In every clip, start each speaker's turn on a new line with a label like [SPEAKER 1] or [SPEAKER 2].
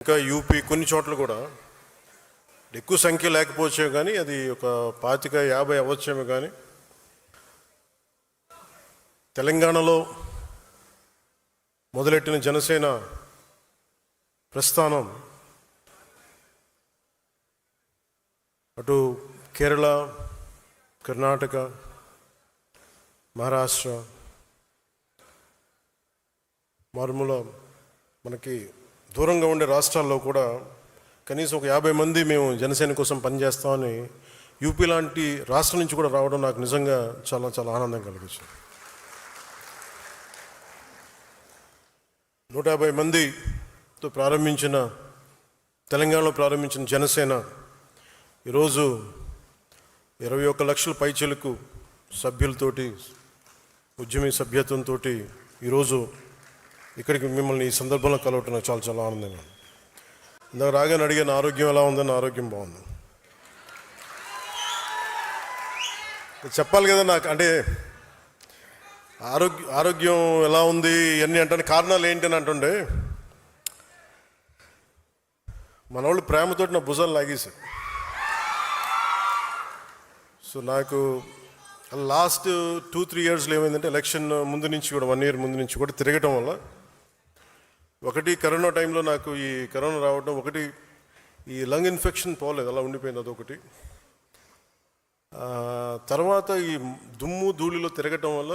[SPEAKER 1] ఇంకా యూపీ కొన్ని చోట్ల కూడా ఎక్కువ సంఖ్య లేకపోవచ్చే కానీ అది ఒక 25-50 అవ్వచ్చేమో కానీ తెలంగాణలో మొదలెట్టిన జనసేన ప్రస్థానం అటు కేరళ, కర్ణాటక, మహారాష్ట్ర, మారుమూల మనకి దూరంగా ఉండే రాష్ట్రాల్లో కూడా కనీసం ఒక 50 మంది మేము జనసేన కోసం పనిచేస్తామని యూపీ లాంటి రాష్ట్రం నుంచి కూడా రావడం నాకు నిజంగా చాలా చాలా ఆనందం కలిగించింది. 150 మందితో ప్రారంభించిన తెలంగాణలో ప్రారంభించిన జనసేన ఈరోజు 21 లక్షల పైచిలకు సభ్యులతోటి ఉద్యమీ సభ్యత్వంతో ఈరోజు ఇక్కడికి మిమ్మల్ని ఈ సందర్భంలో కలవటం నాకు చాలా చాలా ఆనందంగా. ఇందాక రాగానే అడిగిన ఆరోగ్యం ఎలా ఉందని. ఆరోగ్యం బాగుంది. చెప్పాలి కదా నాకు, అంటే ఆరోగ్యం ఎలా ఉంది ఇవన్నీ అంటే కారణాలు ఏంటి అని అంటుండే మన వాళ్ళు ప్రేమతోటి నా భుజాలు లాగేశారు. సో నాకు లాస్ట్ 2-3 ఇయర్స్లో ఏమైందంటే ఎలక్షన్ ముందు నుంచి కూడా 1 ఇయర్ ముందు నుంచి కూడా తిరగటం వల్ల ఒకటి కరోనా టైంలో నాకు ఈ కరోనా రావడం, ఒకటి ఈ లంగ్ ఇన్ఫెక్షన్ పోలేదు, అలా ఉండిపోయింది, అదొకటి. తర్వాత ఈ దుమ్ము ధూళిలో తిరగటం వల్ల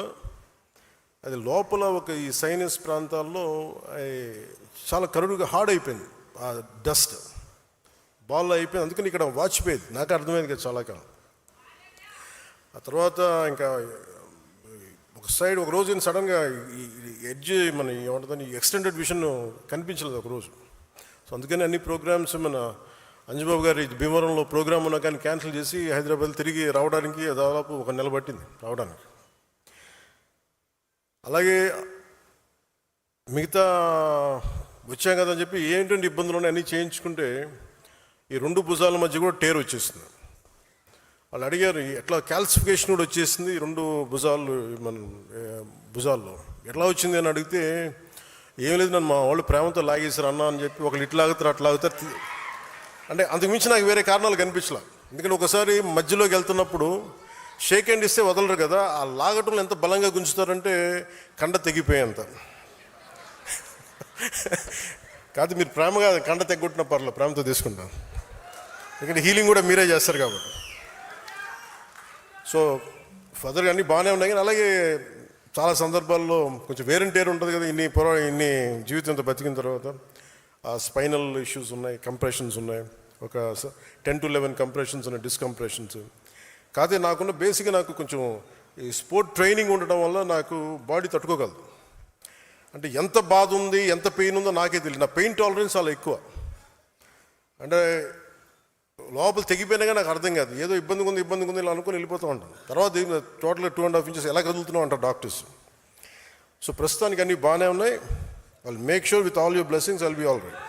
[SPEAKER 1] అది లోపల ఒక ఈ సైనస్ ప్రాంతాల్లో చాలా కరుడుగా హార్డ్ అయిపోయింది, ఆ డస్ట్ బాల్ అయిపోయింది. అందుకని ఇక్కడ వాచిపోయేది, నాకు అర్థమైంది కదా చాలా కాలం. ఆ తర్వాత ఇంకా ఒక సైడ్ ఒక రోజు సడన్గా ఈ ఎడ్జ్ మన ఏమంటుందని ఎక్స్టెండెడ్ విషన్ కనిపించలేదు ఒకరోజు. సో అందుకని అన్ని ప్రోగ్రామ్స్ మన అంజబాబు గారి భీమవరంలో ప్రోగ్రామ్ ఉన్నా కానీ క్యాన్సిల్ చేసి హైదరాబాద్ తిరిగి రావడానికి దాదాపు 1 నెల పట్టింది రావడానికి. అలాగే మిగతా వచ్చాం కదని చెప్పి ఏంటంటే ఇబ్బందులు ఉన్నాయి అన్నీ చేయించుకుంటే ఈ 2 భుజాల మధ్య కూడా టేర్ వచ్చేస్తుంది. వాళ్ళు అడిగారు ఎట్లా క్యాల్సిఫికేషన్ కూడా వచ్చేసింది 2 భుజాలు, మన భుజాల్లో ఎట్లా వచ్చింది అని అడిగితే ఏం లేదు, నన్ను మా వాళ్ళు ప్రేమతో లాగేశారు అన్న అని చెప్పి ఒకళ్ళు ఇట్లా లాగుతారు అట్లా లాగుతారు. అంటే అంతకుమించి నాకు వేరే కారణాలు కనిపించలే. ఎందుకంటే ఒకసారి మధ్యలోకి వెళ్తున్నప్పుడు షేక్ హ్యాండ్ ఇస్తే వదలరు కదా, ఆ లాగటంలో ఎంత బలంగా గుంజుతారంటే కండ తెగిపోయేంత. కాదు మీరు ప్రేమగా కండ తెగొట్టిన పర్లేదు, ప్రేమతో తీసుకుంటాం, ఎందుకంటే హీలింగ్ కూడా మీరే చేస్తారు కాబట్టి. సో ఫర్దర్గా అన్నీ బాగానే ఉన్నాయి. కానీ అలాగే చాలా సందర్భాల్లో కొంచెం వేర్ అండ్ టేర్ ఉంటుంది కదా, ఇన్ని జీవితంతో బతికిన తర్వాత ఆ స్పైనల్ ఇష్యూస్ ఉన్నాయి, కంప్రెషన్స్ ఉన్నాయి, ఒక 10-11 కంప్రెషన్స్ ఉన్నాయి, డిస్కంప్రెషన్స్. కాకపోతే నాకున్న బేసిక్గా నాకు కొంచెం ఈ స్పోర్ట్ ట్రైనింగ్ ఉండటం వల్ల నాకు బాడీ తట్టుకోగలదు. అంటే ఎంత బాధ ఉంది ఎంత పెయిన్ ఉందో నాకే తెలియదు. నా పెయిన్ టాలరెన్స్ చాలా ఎక్కువ. అంటే లోపల తెగిపోయినాగా నాకు అర్థం కాదు, ఏదో ఇబ్బందిగా ఉంది ఇలా అనుకుని వెళ్ళిపోతూ ఉంటాను. తర్వాత టోటల్గా 2.5 ఇంచెస్ ఎలా కదులుతున్నావు అంటారు డాక్టర్స్. సో ప్రస్తుతానికి అన్నీ బాగానే ఉన్నాయి. I'll make sure with all your blessings I'll be all right.